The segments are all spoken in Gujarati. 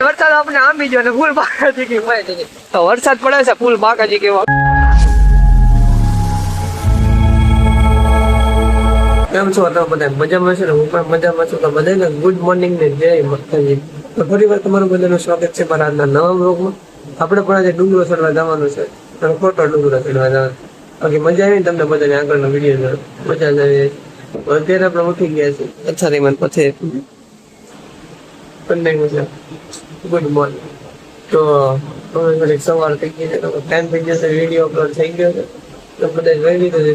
વરસાદ આપણે આંબી ગયો ને ફૂલ બાકાજી કે વરસાદ પડે છે ફૂલ બાકાજી કેવો. કેમ છો તમે બધા મજામાં છે ને? હું પણ મજામાં છું. તો બધાને ગુડ મોર્નિંગ ને જય માતાજી. તો ફરી વાર તમારું બધાનું સ્વાગત છે મારા આજના નવા બ્લોગમાં. આપણે પણ આજે ડુંગરો ચડવા જવાનું છે, ખોટો ડુંગરો ચડવા જવાનું. બાકી મજા આવી ને તમને બધાને આગળનો વિડીયો મજા જ આવી. અત્યારે આપણે ઉઠી ગયા છીએ અચ્છારીમાં પછી ગુડ મોર્નિંગ. તો થોડીક સવાર થઈ ગઈ છે, ટાઈમ થઈ જશે, વિડીયો અપલોડ થઈ ગયો છે તો બધા જોઈ લીધો છે.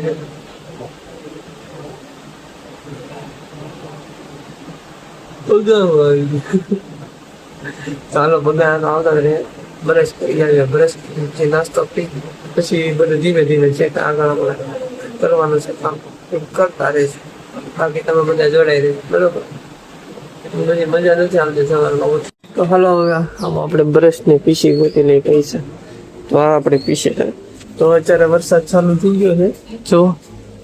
ચાલો બધા આવતા રહે, બ્રશ કરી આવ્યા, બ્રશ જે નાસ્તો પી પછી બધું ધીમે ધીમે છે આગળ આપણે કરવાનું છે કામ કરતા રહેશે. બાકી તમે બધા જોડાઈ રહે બરોબર. બધી મજા નથી આવતી સવારમાં. તો હાલો હવે આમાં આપણે બ્રશ ને પીસી ગોતી લઈ કઈ છે તો આ આપણે પીસે છે. તો અત્યારે વરસાદ ચાલુ થઈ ગયો છે, જો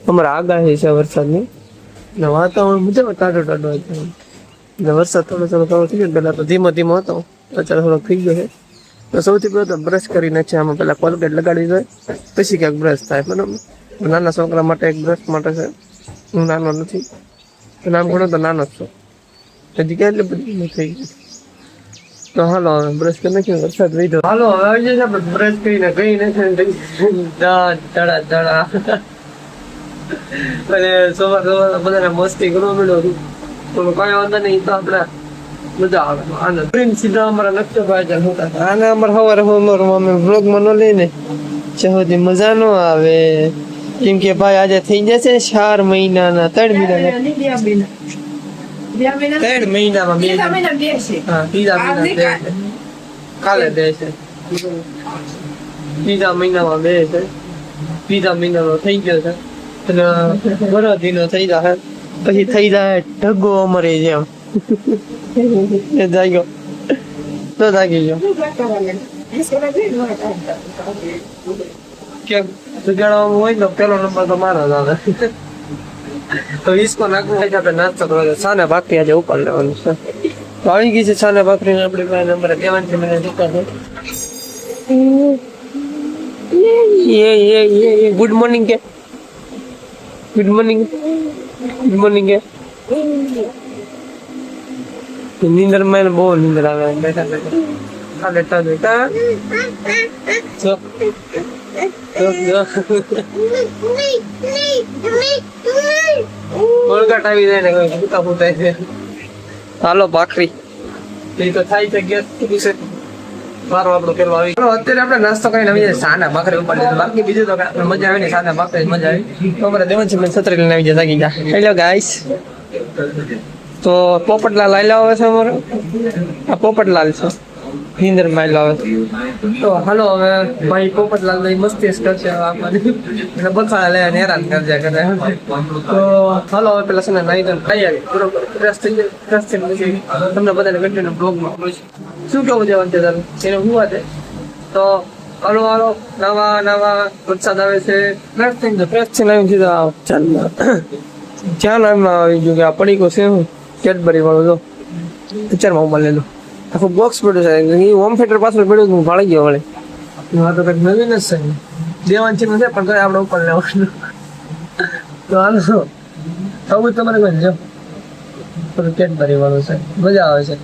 અમારે આગાહી છે વરસાદની ને વાતાવરણ મજા ટાઢો ટાઢો હતું. વરસાદ થોડો થોડો થઈ ગયો, પેલા તો ધીમો ધીમો હતો, અત્યારે થોડોક થઈ ગયો છે. તો સૌથી પહેલા તો બ્રશ કરીને છે આમાં પેલા કોલગેટ લગાડી જાય પછી ક્યાંક બ્રશ થાય બરાબર. નાના છોકરા માટે એક બ્રશ માટે છે, હું નાનો નથી, નામ ઘણો તો નાનો જ છું, હજી ક્યાં એટલે બધી થઈ ગયું. તો હાલો હવે બ્રશ કરી નાખ્યું, વરસાદ વહી. હાલો હવે આવી જશે આપણે બ્રશ કરીને ગઈ નથી ધડા ધડા અને સવાર સવાર બધાને મસ્તી કરવા મળ્યો હતું. તો કઈ વાંધો નહીં, તો આપણે મજા આવે આનંદ. સીધા અમારા લક્ષ્ય ભાઈ આને અમારે સવારે અમે બ્લોગમાં ન લઈને સુધી મજા ન આવે કેમ કે ભાઈ આજે થઈ જશે 4 મહિનાના 3 મહિનામાં 3 મહિનામાં બે છે. હા ત્રીજા મહિના કાલે બે છે, ત્રીજા મહિનામાં બે છે, ત્રીજા મહિનાનો થઈ ગયો છે અને વરદીનો થઈ જાય પછી થઈ જાય ઢગો અમારે જેમ જાગ્યો તો જાગી ગયો. કેમ જણાવવાનું હોય તો પેલો નંબર તો મારો જ આવે. તો ઈસકો નાખવું હોય આપણે નાસ્તો કરવા સાને ભાખરી આજે ઉપર લેવાનું છે. તો આવી ગઈ છે સાને ભાખરી આપણી પાસે નંબર દેવાનથી મને દુકાન છે. ગુડ મોર્નિંગ કે ગુડ મોર્નિંગ ગુડ મોર્નિંગ કે નીંદર માં બહુ નીંદર આવે બેઠા બેઠા આ લેટા બેઠા ગોળગાટ આવી જાય ને ફૂટા ફૂટાય છે. હાલો ભાખરી એ તો થાય છે ગેસ મારો આપણો પેલો આવી. અત્યારે આપણે નાસ્તો કરીને આવી જાય સાના ભાખરી ઉપર લીધું. બાકી બીજું તો મજા આવે ને, સાના ભાખરી મજા આવી. તો અમારે દેવનસિંહ છત્રી લઈને આવી જાય જાગી જા. હેલો ગાઈસ, તો પોપટલાલ આવેલા આવે છે અમારે, આ પોપટલાલ છે નીંદર માં આવે. તો હાલો હવે ભાઈ પોપટલાલ ભાઈ મસ્તી કરશે એટલે બખાડા લે હેરાન કરજા કરે. તો હાલો હવે પેલા છે ને નાઈ ધોઈને ખાઈ આવી બરોબર, ફ્રેશ થઈ જાય. ફ્રેશ થઈને પછી તમને બધાને કન્ટિન્યુ બ્લોગમાં શું કેવું જવાનું છે તારું એને હું વાત. તો હાલો હાલો નવા વરસાદ આવે છે. ફ્રેશ થઈને આવી સીધા ચાલ નામમાં આવી ગયું કે આ પડીકો છે હું કેડબરી વાળું જો પિક્ચરમાં ઉમર લેલું આખું બોક્સ પડ્યું છે. એ હોમ થિયેટર પાછળ પડ્યું હું ભાળી ગયો વળે. હા તો કંઈક નવીન જ છે, દેવાંશી નું છે પણ કઈ આપણે ઉપર લેવાનું. તો હાલો આવું તમારે કોઈ જો કેડબરી વાળું છે, મજા આવે છે.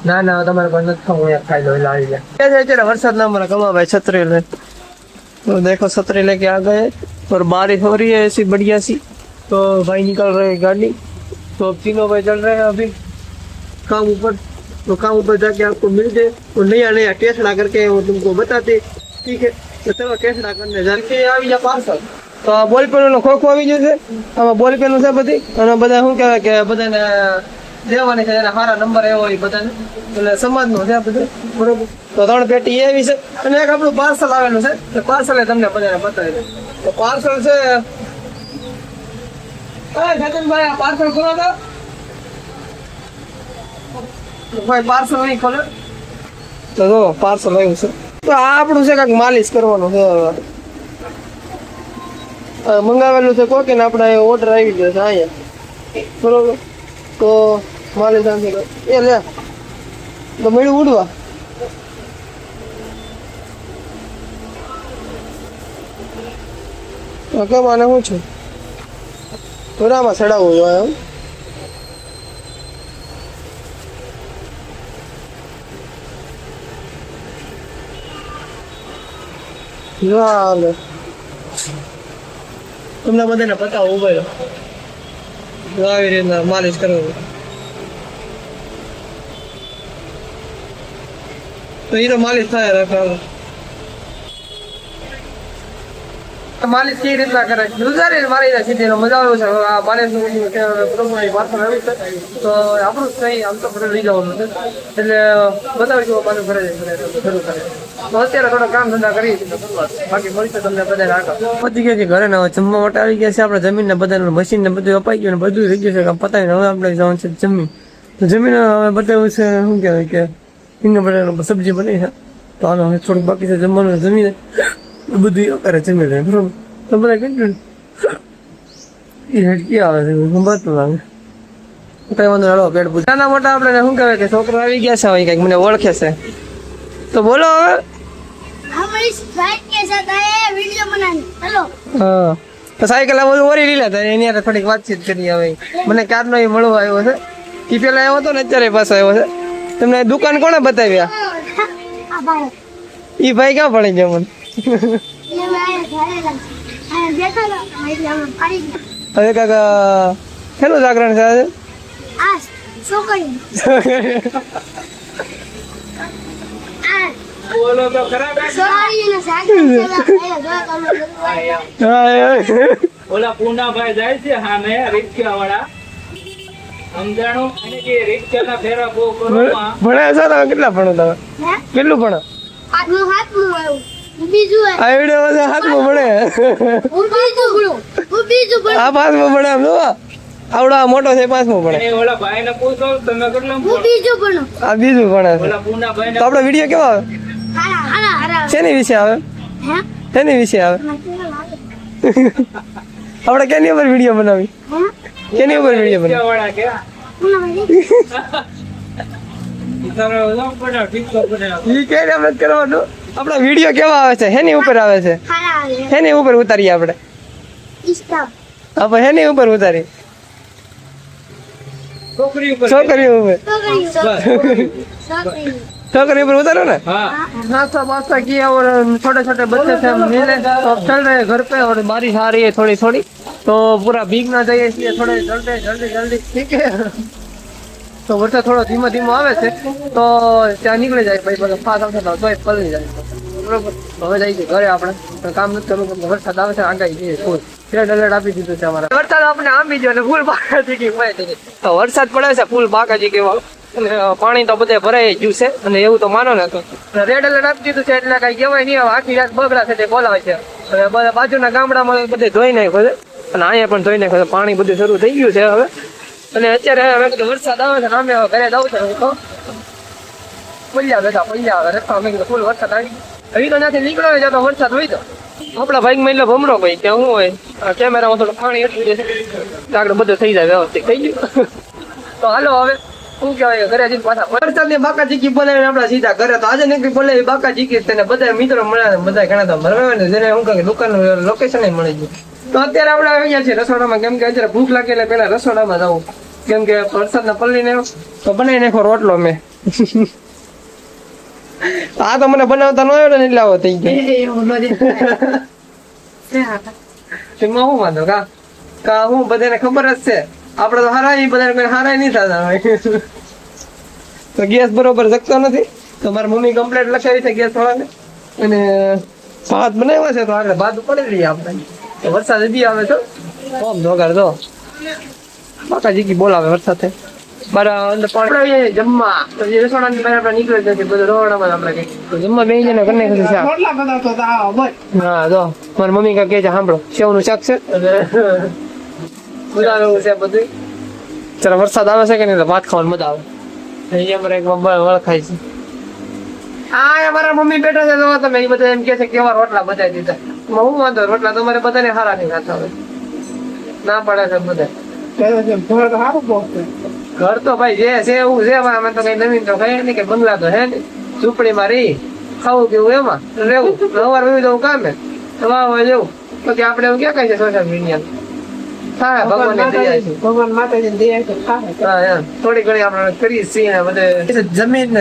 ના ના તમારે કોઈ નથી ખાવું, ખાઈ લો એટલે આવી જાય. અત્યારે વરસાદ ના અમારા કમાભાઈ છત્રી લે તો દેખો છત્રી लेके आ गए और बारिश हो रही है ऐसी बढ़िया सी. तो भाई निकल रहे हैं गाड़ी, तो अब तीनों भाई चल रहे हैं अभी काम ऊपर. तो काम ऊपर जाके आपको मिलते और नया टेस्टा करके वो तुमको बताते. ठीक है तो चलो टेस्टा करने जाके આવી જા પાર્સલ. તો આ બોલ પેન નો ખોખો આવી ગયો છે, આમાં બોલ પેન છે બધી અને બધા શું કહેવાય કે બધાને દેવાની છે, એના સારા નંબર એવો હોય બધાને એટલે સમાજનો છે બધું બરોબર. તો 3 પેટી એવી છે અને એક આપણું પાર્સલ આવેલું છે. તો પાર્સલ તમને બધાને બતાવી દઉં. તો પાર્સલ છે ભાઈ આ પાર્સલ ખોલો તો ભાઈ પાર્સલ નહીં ખોલે તો જો પાર્સલ આવ્યું છે. તો આ આપણું છે કાંઈક માલિશ કરવાનું છે, મંગાવેલું છે કોકે ને આપણે ઓર્ડર આવી ગયો છે અહીંયા બરોબર. તો માલિશ એ લે તો મેળું ઉડવા કેમ આને શું છું થોડામાં ચડાવવું જોઈએ એમ ચાલે તમને બધાને પતાવો ઉભો આવી રીતના માલિશ કરવું તો એ તો માલિશ થાય રાખવાનું માલિશ કેવી રીતના કરે ગુજરાતી મારી સીધી મજા આવે છે આ માલિશ તો આપણું કઈ આમ તો લઈ જવાનું છે એટલે બતાવી દો પાછું ઘરે શરૂ કરે તો અત્યારે થોડા કામ ધંધા કરીએ છીએ બાકી મળશે તમને બધા રાખો પતી ગયા છે ઘરે ને જમવા માટે આવી ગયા છે આપણે જમીન ને બધા મશીન ને બધું અપાઈ ગયું ને બધું થઈ ગયું છે પતાવીને હવે આપણે જવાનું છે જમીન તો જમીન હવે બતાવ્યું છે શું કહેવાય કે રીંગણ બટાકાની સબ્જી બની છે તો આનો હવે થોડુંક બાકી છે જમવાનું જમીને બધું કરે જમી રહે બરોબર તો બધા કેટલું એ હેડકી આવે છે સંભાળતું લાગે કઈ વાંધો હલો પેટ પૂછ નાના મોટા આપણે શું કહેવાય કે છોકરો આવી ગયા છે હવે કંઈક મને ઓળખે છે તો બોલો હવે હા તો સાયકલ આ બધું ઓરી લીલા હતા એની થોડીક વાતચીત કરી હવે મને ક્યારનો એ મળવા આવ્યો છે એ પેલા આવ્યો હતો ને અત્યારે પાછો આવ્યો છે તમને દુકાન કોણે બતાવ્યા ઈ ભાઈ ક્યાં પડી ગયા મને હવે કાકા શેનું જાગરણ છે આજે બોલો તો ખરા ઓલા પૂનાભાઈ જાય છે સામે રિક્ષા વાળા સમજાણું અને કે રિક્ષાના ફેરા બહુ કરવામાં ભણ્યા છો તમે કેટલા ભણો તમે કેટલું ભણો આ વિડીયો હાથમાં ભણે આ પાંચમો ભણે આમ જો આવડો આ મોટો છે પાંચમો ભણે અને ઓલા ભાઈને પૂછો તમે કેટલા આ બીજું ભણે છે ઓલા પૂનાભાઈ તો આપણો વિડીયો કેવો આવે શેની વિશે આવે શેની વિશે આવે આપણે કેની ઉપર વિડીયો બનાવી કેની ઉપર વિડીયો બનાવી વાળા કે ઈ કે આપણે કરવાનું આપણા વિડીયો કેવા આવે છે હેની ઉપર આવે છે હેની ઉપર ઉતારીએ આપણે આપણે હેની ઉપર ઉતારી છોકરી ઉપર છોકરી ઉપર છોકરી ઉપર उतारो ना हाँ नाश्ता वास्ता किया और छोटे छोटे बच्चे से हम मिले तो अब चल रहे हैं घर पे और बारिश आ रही है थोड़ी थोड़ी तो पूरा भीग ना जाइए इसलिए थोड़े जल्दी जल्दी जल्दी ठीक है तो वरसाद थोड़ो धीमो धीमो આવે છે તો ત્યાં નીકળી જાય ભાઈ બધો ફાસ આવશે તો પલળી જાય બરોબર હવે જઈએ ઘરે આપણે કામ નથી કરવું વરસાદ આવે છે આગાહી છે ફૂલ રેડ એલર્ટ આપી દીધું છે અમારે વરસાદ આપણે આંબી ગયો અને ફૂલ બાકાજી કે તો વરસાદ પડે છે ફૂલ બાકાજી કેવા અને પાણી તો બધે ભરાઈ ગયું છે અને એવું તો માનો ને તો રેડ એલર્ટ આપી દીધું છે એટલે કઈ કહેવાય નહીં આખી રાત બગડા છે તે બોલાવે છે અને બધા બાજુના ગામડામાં બધે ધોઈ નાખ્યો છે અને અહીંયા પણ ધોઈ નાખ્યો છે પાણી બધું શરૂ થઈ ગયું છે હવે અને અત્યારે હવે કીધું વરસાદ આવે છે અમે ઘરે જવું છે તો પલ્યા બેઠા પલ્યા રસ્તા મેં કીધું ફૂલ વરસાદ આવી હજી તો ત્યાંથી નીકળ્યો જતો વરસાદ હોય તો આપણા બાઈકમાં એટલે ભમરો ભાઈ કે શું હોય કેમેરામાં થોડું પાણી એટલું જશે આગળ બધું થઈ જાય વ્યવસ્થિત થઈ ગયું તો હાલો હવે શું કહેવાય ઘરે જઈને પાછા વરસાદની બાકા ચીકી બોલાવીને આપણા સીધા ઘરે તો આજે નીકળી બોલાવી બાકા ચીકી તેને બધા મિત્રો મળ્યા બધા ઘણા તો મરવા ને જેને શું કહે દુકાનનું લોકેશન મળી ગયું તો અત્યારે આપણે આવી ગયા છીએ રસોડામાં કેમ કે અત્યારે ભૂખ લાગે એટલે પેલા રસોડામાં જવું કેમ કે વરસાદના પલ્લીને તો બનાવી નાખો રોટલો મેં આ તો મને બનાવતા ન આવડે ને એટલે આવો થઈ ગયો એમાં શું વાંધો કા હું બધાને ખબર જ છે આપડે તો હારાય બધાને કોઈ હારાય નહીં થતા તો ગેસ બરોબર જગતો નથી તો મારી મમ્મી કમ્પ્લેટ લખાવી છે ગેસ વાળાને અને ભાત બનાવ્યા છે તો આગળ ભાત પડી રહીએ આપણે વરસાદ હજી આવે છે ઓમ ધોગાર જો બાકાજી બોલાવે વરસાદ મારા અંદર પાણી જમવા તો જે રસોડાની બહાર આપણે નીકળી જશે બધું રસોડામાં આપણે કઈ તો જમવા બે જણા કરી નાખ્યું શાક હા જો મારી મમ્મી કહે છે સાંભળો સેવનું શાક છે બનાવેલું છે બધું જરા વરસાદ આવે છે કે નહીં ભાત ખાવાની મજા આવે અહીંયા અમારે એક વળખાય છે હા અમારા મમ્મી બેઠા છે તો તમે એ બધા એમ કે છે કેવા રોટલા બધાઈ દીધા હું વાંધો રોટલા તમારે બધાને સારા નહીં ખાતા હોય ના પડે છે બધા ઘર તો ભાઈ જે છે એવું છે, અમે તો કઈ નવીન તો કઈ નહીં, કે બંગલા તો હે ને, ઝૂંપડીમાં રહી ખાવું પીવું એમાં રહેવું, સવાર વયું જવું કામે, વાવવા જવું, પછી આપણે એવું ક્યાં કઈ છે સોશિયલ મીડિયા હા ભગવાનની દયા છે. ભગવાન માતાજીની દયા છે, ખાય. હા, એમ. થોડી ઘણી આપણે કરીએ છીએ ને બધે જમીન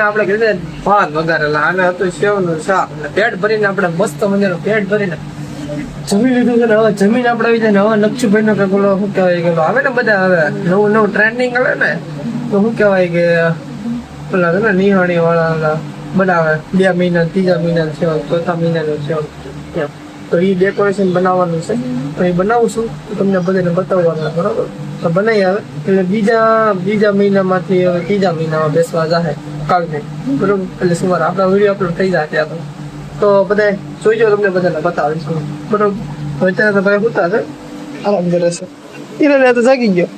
આપણે કીધું ભાત વઘારેલા, આને હતું સેવનું શાક, પેટ ભરીને આપણે મસ્ત મજાનું પેટ ભરીને જમી લીધું છે ને હવે જમીન આપણે આવી જાય ને હવે લક્ષુભાઈ નો કઈક ઓલો શું કહેવાય કે આવે ને બધા હવે નવું નવું ટ્રેન્ડિંગ આવે ને તો શું કહેવાય કે પેલા છે ને નિહાણી વાળા બનાવે 2 મહિના 3જા મહિના છે 4થા મહિનાનો છે એમ. તો એ ડેકોરેશન બનાવવાનું છે તો એ બનાવું છું તો તમને બધાને બતાવવાનું બરોબર. તો બનાવી આવે એટલે બીજા મહિનામાંથી હવે 3જા મહિનામાં બેસવા જાહે કાલને બરોબર. એટલે સવારે આપણા વિડીયો અપલોડ થઈ જાય ત્યાં તો બધા જોઈજો, તમને બધાને બતાવીશું બરોબર. હવે ત્યાં તો ભાઈ હોતા છે આરામ કરે છે, એને તો જાગી ગયો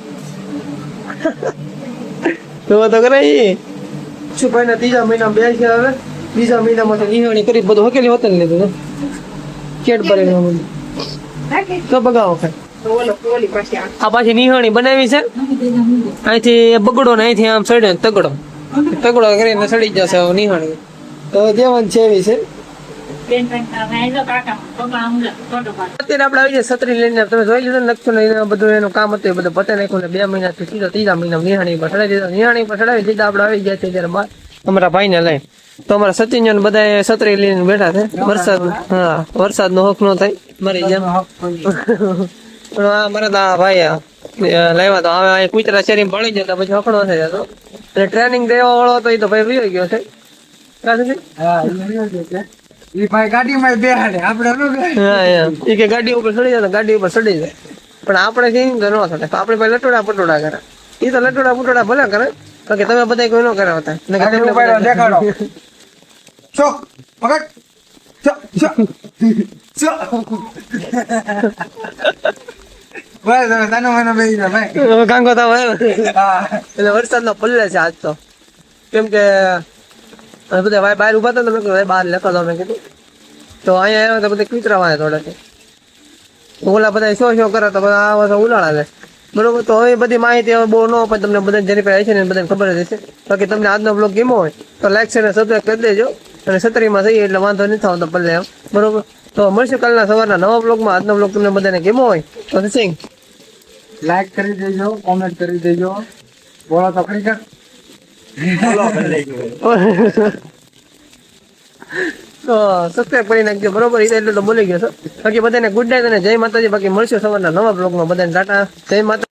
તો કરાય શું ભાઈ ને 3જા મહિનામાં બે છે. હવે બીજા મહિનામાં તો નિહાણી કરી બધું હકેલી હોતલ લીધું કેટ ભરીને તો બગાવો ખાય. ઓલી પાછી આ. આ પાછી નિહાણી બનાવી છે, અહીંથી બગડો ને અહીંથી આમ સડ્યો તગડો કરીને સડી જશે હવે નિહાણી તો દેવાન છે એવી છે. અત્યારે આપણે આવી જાય છત્રી લઈને, તમે જોઈ લીધું ને લખશું ને બધું એનું કામ હતું એ બધું પતે નાખ્યું ને 2 મહિનાથી સીધો 3જા મહિનામાં નિહાણી પર ચડાવી દીધો. નિહાણી પર ચડાવી સીધા આપણે આવી ગયા છે ત્યારે બાર અમારા ભાઈને લઈ. તો અમારા સચિન બધા છત્રી લઈને બેઠા છે, વરસાદ નો હક નો થાય મારી જેમ. પણ આ મારા ભાઈ લાવ્યા તો હવે અહીં કુતરા શેરી ભણી જતા પછી હકડો થઈ જતો એટલે ટ્રેનિંગ દેવા વાળો હતો એ તો ભાઈ વયો ગયો છે. ગાડીમાં બેહાડે આપણે એ કે ગાડી ઉપર ચડી જાય ગાડી ઉપર ચડી જાય, પણ આપણે કઈ તો ન થતા. આપણે ભાઈ લટોડા પટોડા કરે, એ તો લટોડા પટોડા ભલે કરે કે તમે બધા કોઈ ન કરાવતા. દેખાડો ચો પકડ ચો ચો બસ હવે તાનો મને બેહી જા ભાઈ કાંગો તો હા એટલે વરસાદનો પલ્લે છે આજ તો, કેમ કે બધા ભાઈ બહાર ઉભા હતા ને મેં કીધું બહાર લેખો તો મેં કીધું તો અહીંયા આવ્યો તો બધા કૂતરાવા થોડા ઓલા બધા શો કરે તો બધા આ વર્ષે ઉલાળા લે બરોબર. તો હવે બધી માહિતી હવે બહુ ન પણ તમને બધા જેની પાસે છે ને બધાને ખબર જ હશે. બાકી તમને આજનો બ્લોગ ગમ્યો હોય તો લાઈક છે ને સબસ્ક્રાઈબ કરી દેજો, અને 17માં થઈએ એટલે વાંધો નહીં થવાનો પલ્લે એમ બરોબર. તો મળશું કાલના સવારના નવા બ્લોગમાં. આજનો બ્લોગ તમને બધાને ગમ્યો હોય તો સિંગ લાઈક કરી દેજો, કોમેન્ટ કરી દેજો, બોલો તો ખરી કર તો સબસ્ક્રાઈબ કરી નાખજો બરોબર. એટલે તો બોલી ગયો છો. બાકી બધાને ગુડ નાઇટ અને જય માતાજી. બાકી મળશું સવારના નવા બ્લોગમાં. બધાને ટાટા, જય માતા.